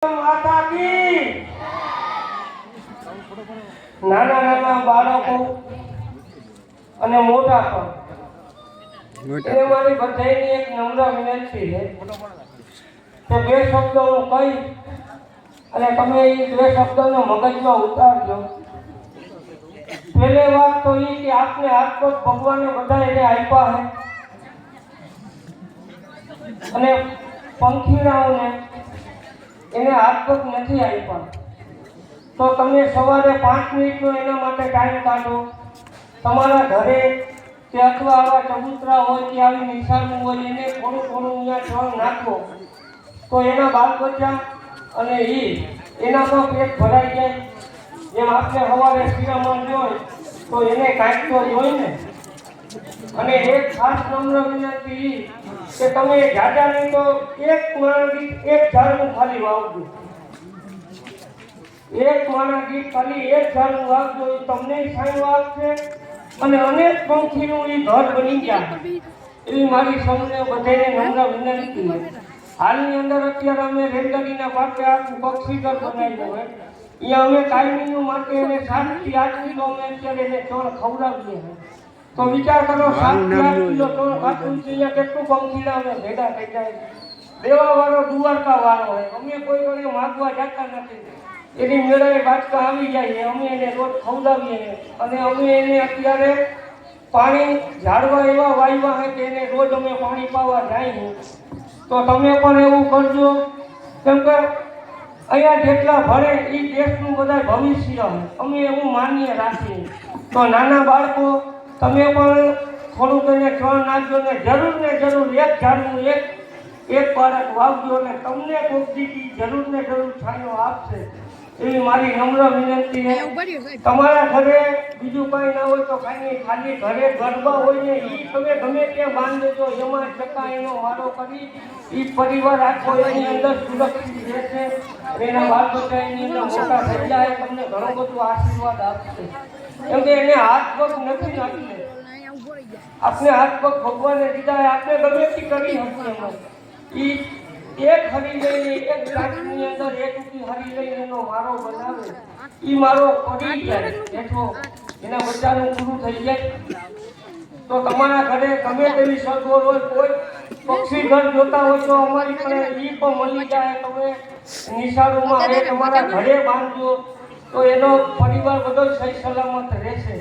માતા કી નાના નાના બાળકો અને મોટા પણ એ મારી બધાની એક નમ્ર વિનંતી છે કે બે શબ્દો હું કહી અને તમે એ બે શબ્દોનો મગજમાં ઉતારજો. પહેલી વાત તો એ કે આપને હાથ પગ ભગવાને બધા એને આપ્યા છે અને પંખીડાઓને એને હાથ પગ નથી આપ્યા. તો તમે સવારે 5 મિનિટનો એના માટે ટાઈમ કાઢો. તમારા ઘરે કે અથવા આવા ચબૂતરા હોય કે આવી નિશાળનું હોય એને થોડું થોડું અહીંયા ચણ નાખો તો એના બાલ બચ્ચા અને એનામાં પેટ ભરાઈ જાય. જેમ આપણે સવારે શિરામણ જોઈએ તો એને કાંઈક તો જોઈ ને. અને એક ખાસ નમ્ર વિનંતી કે તમે જાજા નહીં તો એક ઝાડનું ખાલી વાવજો. એક માણસ ગીત ખાલી એક ઝાડનું વાવજો, તમને છાંયો આપશે અને અનેક પંખીનું એ ઘર બની જાય. એવી મારી સૌને બધાને નમ્ર વિનંતી છે. હાલની અંદર અત્યારે અમે રેલગાડીના પાકે આખું પક્ષી ઘર બનાવ્યું હોય. અહીંયા અમે કાયમીનું માટે એને 7 થી 8 કિલો અમે અત્યારે એને ચોળ ખવડાવીએ છીએ. તો વિચાર કરો 7 થી 8 કિલો ચોળ ખાતું છે અહીંયા કેટલું પંખીડા અમે ભેગા થઈ જાય. દેવા વાળો દ્વારકા વાળો હોય. અમે કોઈ વડે માગવા જતા નથી. એની મેળાએ બાચકા આવી જાય અમે એને રોજ ખવડાવીએ અને અમે એને અત્યારે પાણી ઝાડવા એવા વાવ્યા છે કે એને રોજ અમે પાણી પાવા જાય. તો તમે પણ એવું કરજો કેમ કે અહીંયા જેટલા ભણે એ દેશનું બધા ભવિષ્ય અમે એવું માનીએ રાખીએ. તો નાના બાળકો તમે પણ થોડુંક એને ચણ નાખજો ને જરૂર એક ઝાડનું એક બાળક વાવજો અને તમને કોઈક દીધી જરૂર ને જરૂર છાંયો આપશે. એવી મારી નમ્ર વિનંતી છે. તમારા ઘરે બીજું કંઈ ના હોય તો ખાલી ઘરે ગરબા હોય ને એ તમે ગમે ત્યાં બાંધ દેજો. એમાં ચકા એનો વારો કરી એ પરિવાર આખો એની અંદર સુરક્ષિત રહેશે. એના બાળ બચ્ચા એની અંદર મોટા થઈ જાય. તમને ઘણો બધો આશીર્વાદ આપશે. કેમ કે એને હાથ પગ નથી નાખીને આપણે હાથ પગ ભગવાને દીધા. આપણે ગમે તે કરી શકીએ. એક હરી લઈને એક લાખની અંદર એક ઉકી હરી લઈને એનો મારો બનાવે ઈ મારો પડી જાય બેઠો એના બચ્ચાનું પૂરું થઈ જાય. તો તમારા ઘરે ગમે તેવી સગવડ હોય કોઈ પક્ષી ઘર જોતા હોય તો અમારી પાસે ઈ પણ મળી જાય. તમે નિશાળોમાં એ તમારા ઘરે બાંધજો તો એનો પરિવાર બધો સહી સલામત રહેશે.